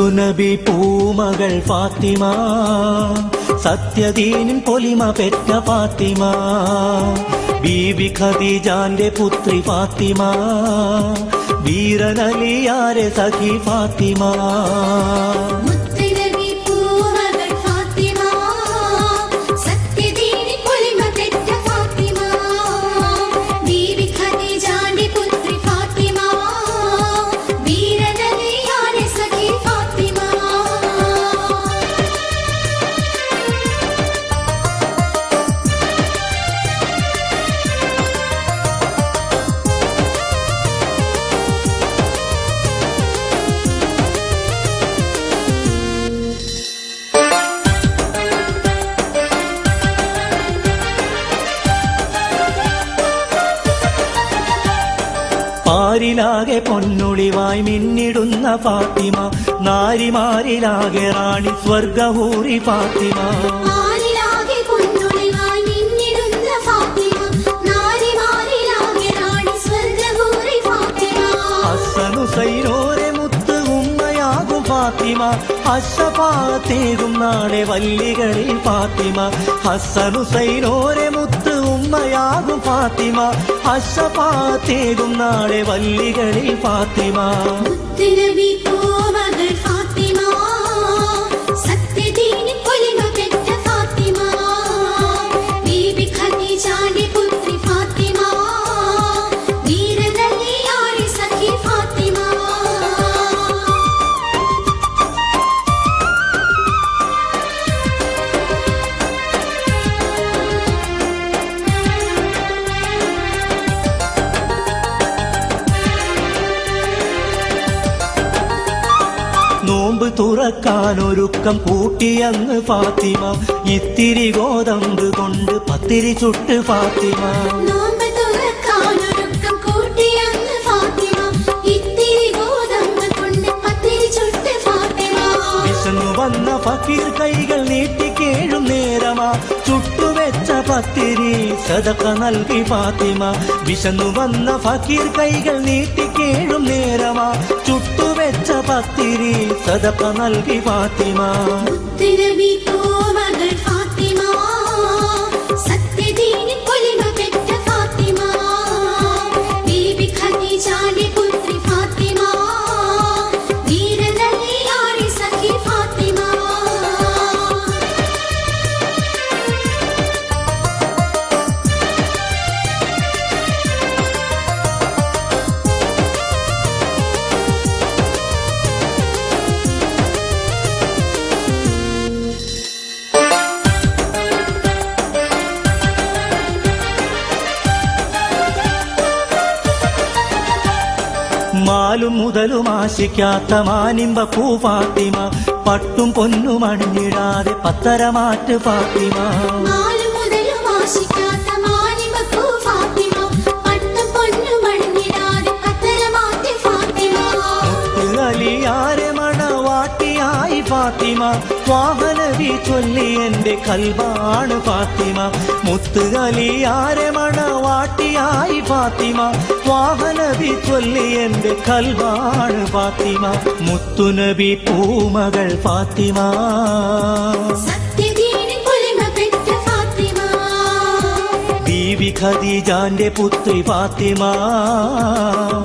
മുത്തുനബി പൂമകൾ ഫാത്തിമ, സത്യദീനിൻ പൊലിമ പെറ്റ ഫാത്തിമ, ബീവി ഖദീജാന്റെ പുത്രി ഫാത്തിമ, വീരനലിയാരെ സഖി ഫാത്തിമ. പാരിലാകെ പൊന്നൊളിവായി മിന്നിടുന്ന ഫാത്തിമ, നാരിമാരിലാകെ റാണി സ്വർഗഹൂറി ഫാത്തിമ. ഹസ്സനുസൈനോരെ മുത്ത് ഉമ്മയാകും ഫാത്തിമ, അശഫാഅത്തേകും നാളെ വല്ലികളിൽ ഫാത്തിമ. ഹസ്സനുസൈനോരെ മുത്ത് ഉമ്മയാകും ഫാത്തിമ, അശഫാഅത്തേകും നാളെ വല്ലികളിൽ ഫാത്തിമ. മുത്തുനബി പൂമകൾ ഫാത്തിമ, സത്യദീനിൻ പൊലിമ പെറ്റ ഫാത്തിമ, ബീബി ഖദീജാന്റെ പുത്രി ഫാത്തിമ, വീരനലിയാരെ സഖി ഫാത്തിമ. നോമ്പ് തുറക്കാനൊരുക്കം കൂട്ടിയങ്ങ് ഫാത്തിമ, ഇത്തിരി ഗോതമ്പ് കൊണ്ട് പത്തിരി ചുട്ട് ഫാത്തിമ. നോമ്പ് തുറക്കാനൊരുക്കം കൂട്ടിയങ്ങ് ഫാത്തിമ, ഇത്തിരി ഗോതമ്പ് കൊണ്ട് പത്തിരി ചുട്ട് ഫാത്തിമ. വിശന്നു വന്ന ഫക്കീർ കൈകൾ നീട്ടിക്കേഴും നേരമാ, ചുട്ടുവെച്ച പത്തിരി സദഖ നൽകി ഫാത്തിമ. വിശന്നു വന്ന ഫക്കീർ കൈകൾ നീട്ടിക്കേഴും നേരമാ, ചുട്ടുവെച്ച പത്തിരി സദഖ നൽകി ഫാത്തിമ. മുത്തുനബി പൂമകൾ ഫാത്തിമ, സത്യദീനിൻ പൊലിമ പെറ്റ ഫാത്തിമ, ബീബി ഖദീജാന്റെ പുത്രി ഫാത്തിമ, വീരനലിയാരെ സഖി ഫാത്തിമ. മാലും മുതലും ആശിക്കാത്ത മാനിമ്പ പൂ ഫാത്തിമ, പട്ടും പൊന്നും അണിഞ്ഞിടാതെ പത്തരമാറ്റ് ഫാത്തിമ. മാലും മുതലും ആശിക്കാത്ത മാനിമ്പ പൂ ഫാത്തിമ, പട്ടും പൊന്നും അണിഞ്ഞിടാതെ പത്തരമാറ്റ് ഫാത്തിമ. മുത്തുഅലിയാരെ മണവാട്ടിയായി ഫാത്തിമ, വാഹനബി ചൊല്ലി എന്റെ കൽബാണ് ഫാത്തിമ. മുത്തുഅലിയാരെ മണവാട്ടിയായി ഫാത്തിമ, വാഹനബി ചൊല്ലി എന്റെ കൽബാണ് ഫാത്തിമ. മുത്തുനബി പൂമകൾ ഫാത്തിമ, സത്യദീനിൻ പൊലിമ പെറ്റ ഫാത്തിമ, ബീവി ഖദീജാന്റെ പുത്രി ഫാത്തിമ,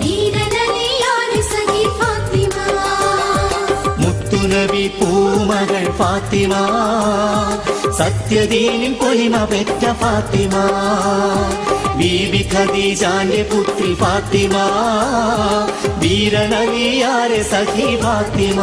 വീരനലിയാരെ സഖി ഫാത്തിമ. മുത്തുനബി പൂമകൾ ഫാത്തിമ, സത്യദീനിൻ പൊലിമ പെറ്റ ഫാത്തിമ, ബീബി ഖദീജാന്റെ പുത്രി ഫാത്തിമ, വീരനലിയാരെ സഖി ഫാത്തിമ.